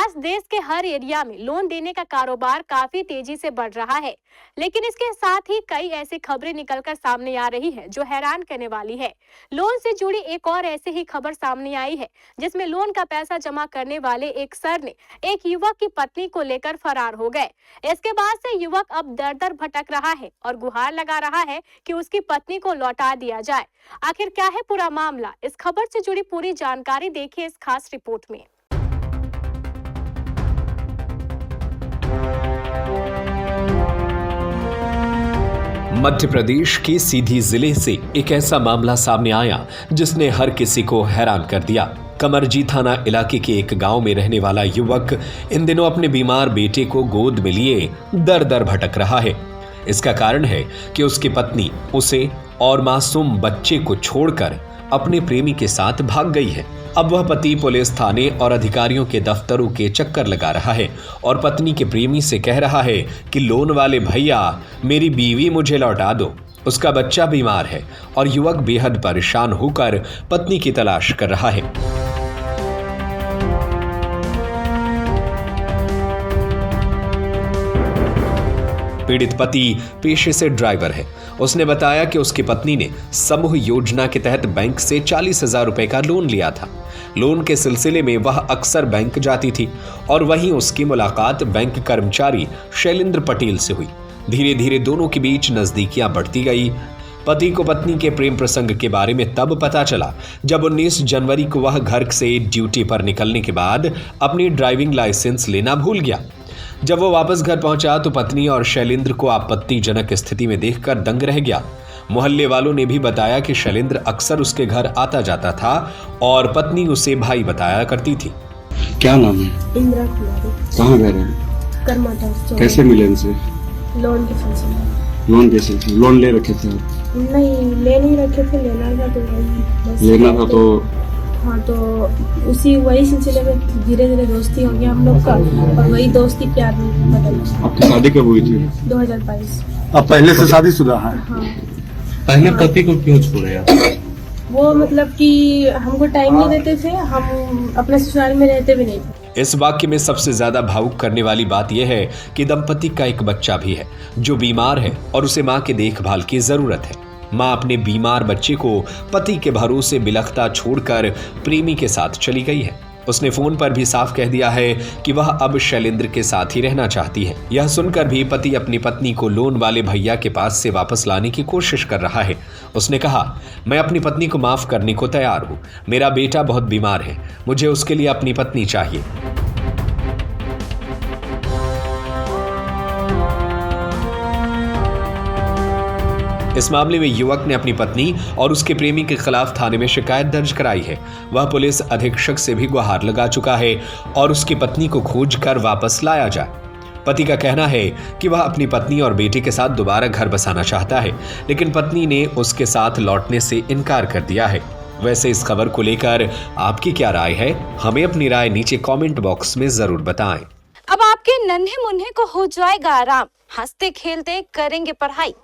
आज देश के हर एरिया में लोन देने का कारोबार काफी तेजी से बढ़ रहा है, लेकिन इसके साथ ही कई ऐसी खबरें निकलकर सामने आ रही हैं जो हैरान करने वाली है। लोन से जुड़ी एक और ऐसी ही खबर सामने आई है, जिसमें लोन का पैसा जमा करने वाले एक सर ने एक युवक की पत्नी को लेकर फरार हो गए। इसके बाद से युवक अब दर दर भटक रहा है और गुहार लगा रहा है कि उसकी पत्नी को लौटा दिया जाए। आखिर क्या है पूरा मामला? इस खबर से जुड़ी पूरी जानकारी देखिए इस खास रिपोर्ट में। मध्य प्रदेश के सीधी जिले से एक ऐसा मामला सामने आया जिसने हर किसी को हैरान कर दिया। कमरजी थाना इलाके के एक गांव में रहने वाला युवक इन दिनों अपने बीमार बेटे को गोद में लिए दर दर भटक रहा है। इसका कारण है कि उसकी पत्नी उसे और मासूम बच्चे को छोड़कर अपने प्रेमी के साथ भाग गई है। अब वह पति पुलिस थाने और अधिकारियों के दफ्तरों के चक्कर लगा रहा है और पत्नी के प्रेमी से कह रहा है कि लोन वाले भैया, मेरी बीवी मुझे लौटा दो, उसका बच्चा बीमार है। और युवक बेहद परेशान होकर पत्नी की तलाश कर रहा है। पीड़ित पति पेशे से ड्राइवर है। उसने बताया कि उसकी पत्नी ने समूह योजना के तहत बैंक से 40,000 रुपए का लोन लिया था। लोन के सिलसिले में वह अक्सर बैंक जाती थी और वहीं उसकी मुलाकात बैंक कर्मचारी शैलेंद्र पटेल से हुई। धीरे धीरे दोनों के बीच नजदीकियां बढ़ती गई। पति को पत्नी के प्रेम प्रसंग के बारे में तब पता चला जब 19 जनवरी को वह घर से ड्यूटी पर निकलने के बाद अपनी ड्राइविंग लाइसेंस लेना भूल गया। जब वो वापस घर पहुंचा तो पत्नी और शैलेंद्र को आपत्तिजनक स्थिति में देखकर दंग रह गया। मोहल्ले वालों ने भी बताया कि शैलेंद्र अक्सर उसके घर आता जाता था और पत्नी उसे भाई बताया करती थी। क्या नाम है? इंदिरा कुमारी। कहाँ घर है? करमाटा। कैसे मिले इनसे? लोन के सिलसिले। लोन के सिलसिले? लोन ले रखे थे? नहीं, ले नहीं रखे थे, लेना था तो लेना था तो हाँ, तो वही सिलसिले में धीरे धीरे दोस्ती हो गया हम लोग का और वही दोस्ती प्यार में बदल। आपकी शादी कब हुई थी? 2022। अब पहले से शादीशुदा है? हाँ। पहले पति को क्यों छोड़े आप? वो मतलब कि हमको टाइम नहीं देते थे, हम अपने ससुराल में रहते भी नहीं थे। इस वाक्य में सबसे ज्यादा भावुक करने वाली बात यह है कि दंपति का एक बच्चा भी है जो बीमार है और उसे मां के देखभाल की जरूरत है। मां अपने बीमार बच्चे को पति के भरोसे बिलखता छोड़कर प्रेमी के साथ चली गई है। उसने फोन पर भी साफ कह दिया है कि वह अब शैलेंद्र के साथ ही रहना चाहती है। यह सुनकर भी पति अपनी पत्नी को लोन वाले भैया के पास से वापस लाने की कोशिश कर रहा है। उसने कहा, मैं अपनी पत्नी को माफ करने को तैयार हूं, मेरा बेटा बहुत बीमार है, मुझे उसके लिए अपनी पत्नी चाहिए। इस मामले में युवक ने अपनी पत्नी और उसके प्रेमी के खिलाफ थाने में शिकायत दर्ज कराई है। वह पुलिस अधीक्षक से भी गुहार लगा चुका है और उसकी पत्नी को खोजकर वापस लाया जाए। पति का कहना है कि वह अपनी पत्नी और बेटे के साथ दोबारा घर बसाना चाहता है, लेकिन पत्नी ने उसके साथ लौटने से इनकार कर दिया है। वैसे इस खबर को लेकर आपकी क्या राय है? हमें अपनी राय नीचे कमेंट बॉक्स में जरूर बताएं। अब आपके नन्हे मुन्ने को हो जाएगा आराम, हंसते खेलते करेंगे पढ़ाई।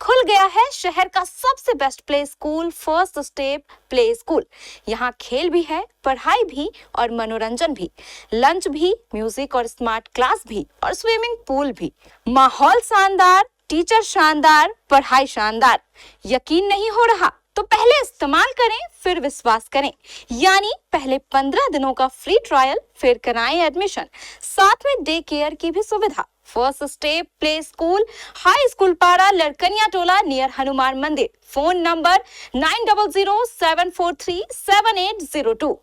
खुल गया है शहर का सबसे best play school, first step play school. यहाँ खेल भी है, पढ़ाई भी और मनोरंजन भी, लंच भी, म्यूजिक और स्मार्ट क्लास भी और स्विमिंग पूल भी। माहौल शानदार, टीचर शानदार, पढ़ाई शानदार। यकीन नहीं हो रहा तो पहले इस्तेमाल करें फिर विश्वास करें। यानी पहले 15 दिनों का फ्री ट्रायल, फिर कराएं एडमिशन, साथ में डे केयर की भी सुविधा। First step play school, high school पारा, लड़कनिया टोला, नियर हनुमान मंदिर। Phone number 9007437802।